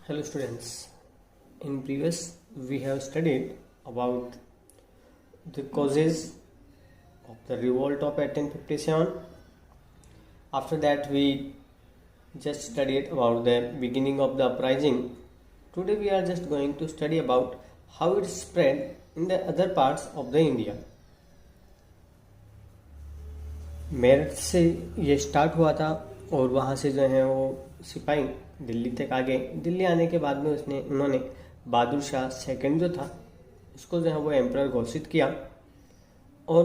Hello students, in previous we have studied about the causes of the revolt of 1857. After that we just studied about the beginning of the uprising. Today we are just going to study about how it spread in the other parts of the India. Meerut से ये start हुआ था और वहाँ से जो है वो सिपाही दिल्ली तक आ गए। दिल्ली आने के बाद में उन्होंने बहादुर शाह सेकंड जो था उसको जो है वो एम्परर घोषित किया और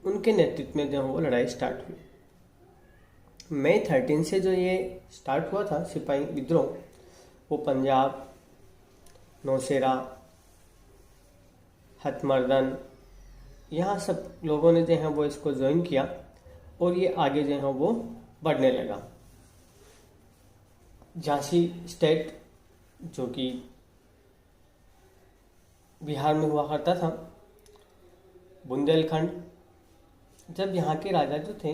उनके नेतृत्व में जो है वो लड़ाई स्टार्ट हुई। मई 13 से जो ये स्टार्ट हुआ था सिपाही विद्रोह, वो पंजाब, नौशेरा, हथमर्दन, यहाँ सब लोगों ने जो है वो इसको ज्वाइन किया और ये आगे जो है वो बढ़ने लगा। झांसी स्टेट जो कि बिहार में हुआ करता था, बुंदेलखंड, जब यहाँ के राजा जो थे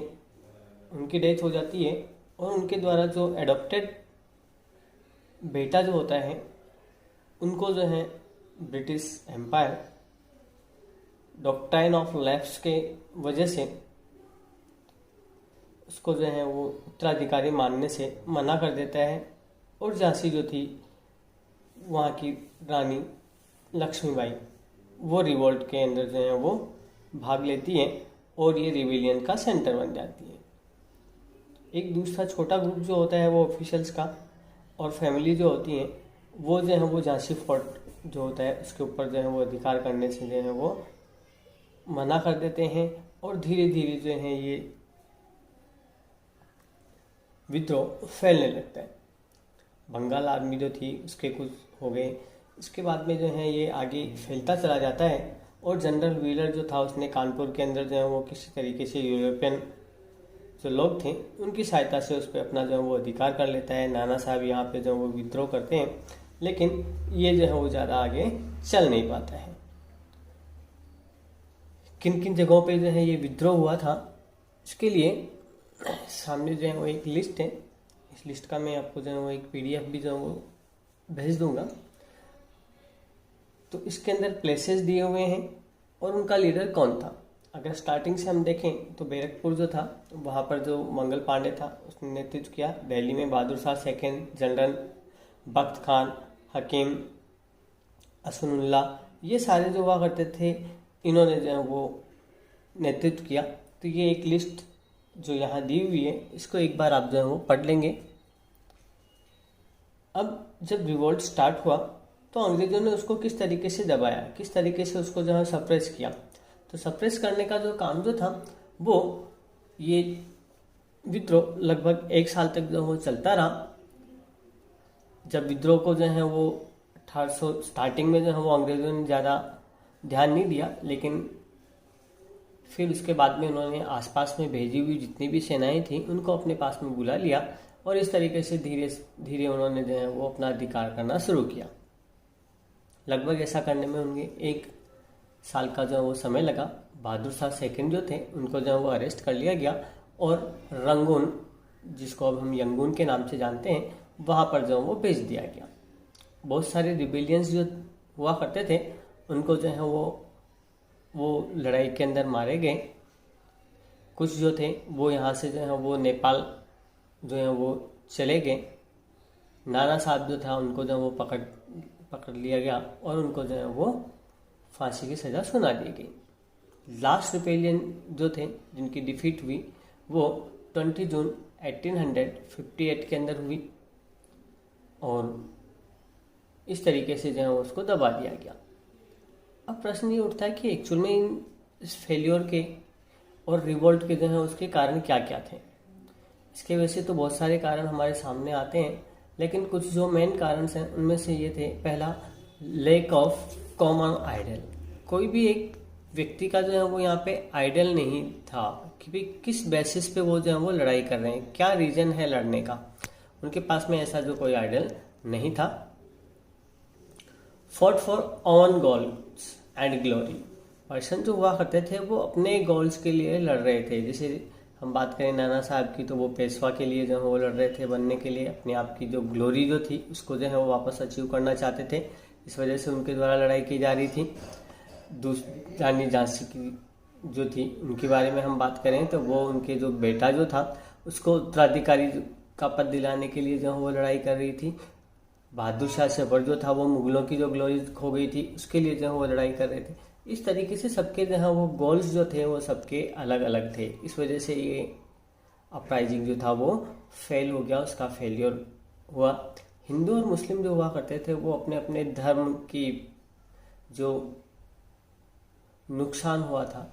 उनकी डेथ हो जाती है और उनके द्वारा जो एडॉप्टेड बेटा जो होता है उनको जो है British empire doctrine of lapse के वजह से उसको जो है वो उत्तराधिकारी मानने से मना कर देता है और झांसी जो थी वहाँ की रानी लक्ष्मीबाई वो रिवोल्ट के अंदर जो है वो भाग लेती है और ये रिविलियन का सेंटर बन जाती है। एक दूसरा छोटा ग्रुप जो होता है वो ऑफिशियल्स का और फैमिली जो होती है वो जो है वो झांसी फोर्ट जो होता है उसके ऊपर जो है वो अधिकार करने से जो है वो मना कर देते हैं और धीरे धीरे जो है ये विद्रोह फैलने लगता है। बंगाल आर्मी जो थी उसके कुछ हो गए, इसके बाद में जो है ये आगे फैलता चला जाता है और जनरल व्हीलर जो था उसने कानपुर के अंदर जो है वो किसी तरीके से यूरोपियन जो लोग थे उनकी सहायता से उस पर अपना जो है वो अधिकार कर लेता है। नाना साहब यहाँ पे जो वो विद्रोह करते हैं लेकिन ये जो है वो ज़्यादा आगे चल नहीं पाता है। किन किन जगहों पे जो है ये विद्रोह हुआ था इसके लिए सामने जो है वो एक लिस्ट है। इस लिस्ट का मैं आपको जो है वो एक PDF भी जो है वो भेज दूंगा। तो इसके अंदर प्लेसेस दिए हुए हैं और उनका लीडर कौन था। अगर स्टार्टिंग से हम देखें तो बैरकपुर जो था वहाँ पर जो मंगल पांडे था उसने नेतृत्व किया। दिल्ली में बहादुर शाह सेकंड, जनरल बख्त खान, हकीम असनुल्ला, ये सारे जो हुआ करते थे इन्होंने जो है वो नेतृत्व किया। तो ये एक लिस्ट जो यहाँ दी हुई है इसको एक बार आप जो है वो पढ़ लेंगे। अब जब रिवोल्ट स्टार्ट हुआ तो अंग्रेजों ने उसको किस तरीके से दबाया, किस तरीके से उसको जो है सप्रेस किया। तो सप्रेस करने का जो काम जो था वो ये विद्रोह लगभग 1 साल तक जो वो चलता रहा। जब विद्रोह को जो है वो 1800 स्टार्टिंग में जो है वो अंग्रेजों ने ज़्यादा ध्यान नहीं दिया, लेकिन फिर उसके बाद में उन्होंने आसपास में भेजी हुई जितनी भी सेनाएं थी उनको अपने पास में बुला लिया और इस तरीके से धीरे धीरे उन्होंने जो है वो अपना अधिकार करना शुरू किया। लगभग ऐसा करने में उनके 1 साल का जो वो समय लगा। बहादुर शाह सेकंड जो थे उनको जो है वो अरेस्ट कर लिया गया और रंगून, जिसको अब हम यंगून के नाम से जानते हैं, वहाँ पर जो वो भेज दिया गया। बहुत सारे रिबेलियंस जो हुआ करते थे उनको जो है वो लड़ाई के अंदर मारे गए। कुछ जो थे वो यहाँ से जो है वो नेपाल जो है वो चले गए। नाना साहब जो था उनको जो है वो पकड़ लिया गया और उनको जो है वो फांसी की सज़ा सुना दी गई। लास्ट रिपेलियन जो थे जिनकी डिफीट हुई वो 20 जून 1858 के अंदर हुई और इस तरीके से जो है उसको दबा दिया गया। अब प्रश्न ये उठता है कि एक्चुअल में इस फेल्योर के और रिवोल्ट के जो है उसके कारण क्या क्या थे। इसके वजह से तो बहुत सारे कारण हमारे सामने आते हैं, लेकिन कुछ जो मेन कारण हैं उनमें से ये थे। पहला, लैक ऑफ कॉमन आइडल। कोई भी एक व्यक्ति का जो है वो यहाँ पे आइडल नहीं था कि भाई किस बेसिस पे वो जो है वो लड़ाई कर रहे हैं, क्या रीजन है लड़ने का। उनके पास में ऐसा जो कोई आइडल नहीं था। Fought for on goals and glory. Person जो हुआ करते थे वो अपने गोल्स के लिए लड़ रहे थे। जैसे हम बात करें नाना साहब की, तो वो पेशवा के लिए जो है वो लड़ रहे थे, बनने के लिए अपने आप की जो ग्लोरी जो थी उसको जो है वो वापस अचीव करना चाहते थे। इस वजह से उनके द्वारा लड़ाई की जा रही थी। रानी झांसी की जो थी उनके बारे में हम बात करें तो वो उनके जो बेटा जो था उसको उत्तराधिकारी का पद दिलाने के लिए जो है वो लड़ाई कर रही थी। बहादुर शाह जफर जो था वो मुगलों की जो ग्लोरी खो गई थी उसके लिए जो है वो लड़ाई कर रहे थे। इस तरीके से सबके जो है वो गोल्स जो थे वो सबके अलग अलग थे। इस वजह से ये अपराइजिंग जो था वो फेल हो गया, उसका फेलियर हुआ। हिंदू और मुस्लिम जो हुआ करते थे वो अपने अपने धर्म की जो नुकसान हुआ था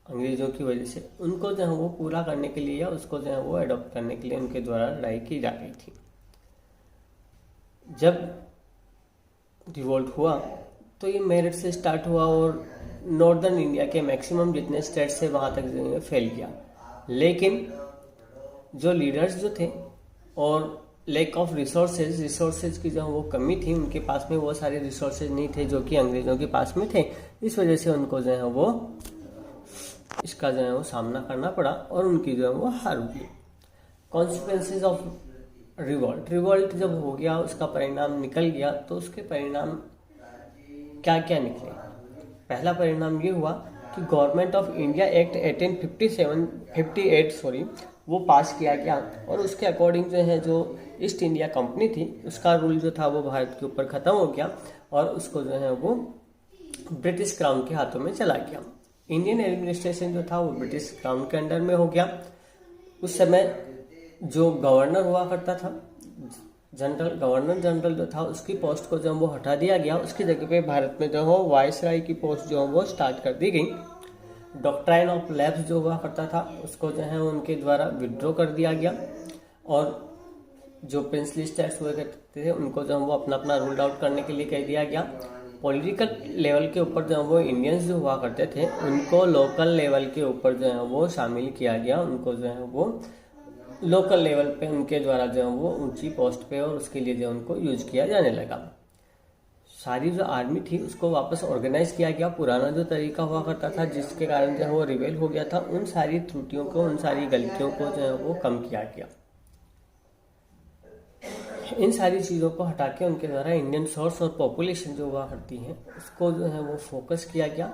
अंग्रेजों की वजह से, उनको जो है वो पूरा करने के लिए या उसको जो है वो अडॉप्ट करने के लिए उनके द्वारा लड़ाई की जा रही थी। जब रिवोल्ट हुआ तो ये मेरठ से स्टार्ट हुआ और नॉर्दर्न इंडिया के मैक्सिमम जितने स्टेट्स थे वहाँ तक जो है फैल गया। लेकिन जो लीडर्स जो थे और लैक ऑफ रिसोर्सेज की जो वो कमी थी, उनके पास में वो सारे रिसोर्सेज नहीं थे जो कि अंग्रेजों के पास में थे। इस वजह से उनको जो है वो इसका जो है वो सामना करना पड़ा और उनकी जो है वो हार हुई। कॉन्सिक्वेंसेज ऑफ रिवोल्ट जब हो गया, उसका परिणाम निकल गया, तो उसके परिणाम क्या क्या निकले। पहला परिणाम ये हुआ कि गवर्नमेंट ऑफ इंडिया एक्ट 1858 वो पास किया गया और उसके अकॉर्डिंग जो है जो ईस्ट इंडिया कंपनी थी उसका रूल जो था वो भारत के ऊपर ख़त्म हो गया और उसको जो है वो ब्रिटिश क्राउन के हाथों में चला गया। इंडियन एडमिनिस्ट्रेशन जो था वो ब्रिटिश क्राउन के अंडर में हो गया। उस समय जो गवर्नर हुआ करता था, गवर्नर जनरल जो था, उसकी पोस्ट को जो वो हटा दिया गया। उसकी जगह पे भारत में जो हो वायसराय की पोस्ट जो वो स्टार्ट कर दी गई। डॉक्ट्राइन ऑफ लैप्स जो हुआ करता था उसको जो है उनके द्वारा विड्रॉ कर दिया गया और जो प्रिंसली स्टेट्स हुआ करते थे उनको जो वो अपना अपना रूल आउट करने के लिए कह दिया गया। पॉलिटिकल लेवल के ऊपर जो वो इंडियंस जो हुआ करते थे उनको लोकल लेवल के ऊपर जो है वो शामिल किया गया। उनको जो है वो लोकल लेवल पे उनके द्वारा जो है वो ऊंची पोस्ट पे और उसके लिए जो उनको यूज किया जाने लगा। सारी जो आर्मी थी उसको वापस ऑर्गेनाइज किया गया। पुराना जो तरीका हुआ करता था जिसके कारण जो है वो रिवेल हो गया था, उन सारी त्रुटियों को, उन सारी गलतियों को जो है वो कम किया गया। इन सारी चीज़ों को हटा के उनके द्वारा इंडियन सोर्स और पॉपुलेशन जो हुआ करती है उसको जो है वो फोकस किया गया।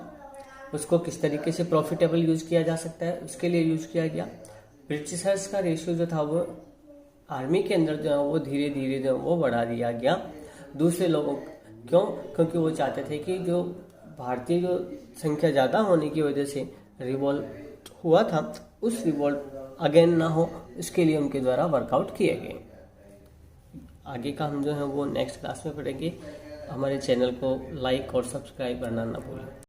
उसको किस तरीके से प्रॉफिटेबल यूज किया जा सकता है उसके लिए यूज किया गया। ब्रिटिशर्स का रेशियो जो था वो आर्मी के अंदर जो है वो धीरे धीरे जो है वो बढ़ा दिया गया दूसरे लोगों। क्योंकि वो चाहते थे कि जो भारतीय जो संख्या ज़्यादा होने की वजह से रिवोल्ट हुआ था उस रिवोल्ट अगेन ना हो, इसके लिए उनके द्वारा वर्कआउट किए गए। आगे का हम जो है वो नेक्स्ट क्लास में पढ़ेंगे। हमारे चैनल को लाइक और सब्सक्राइब करना ना भूलें।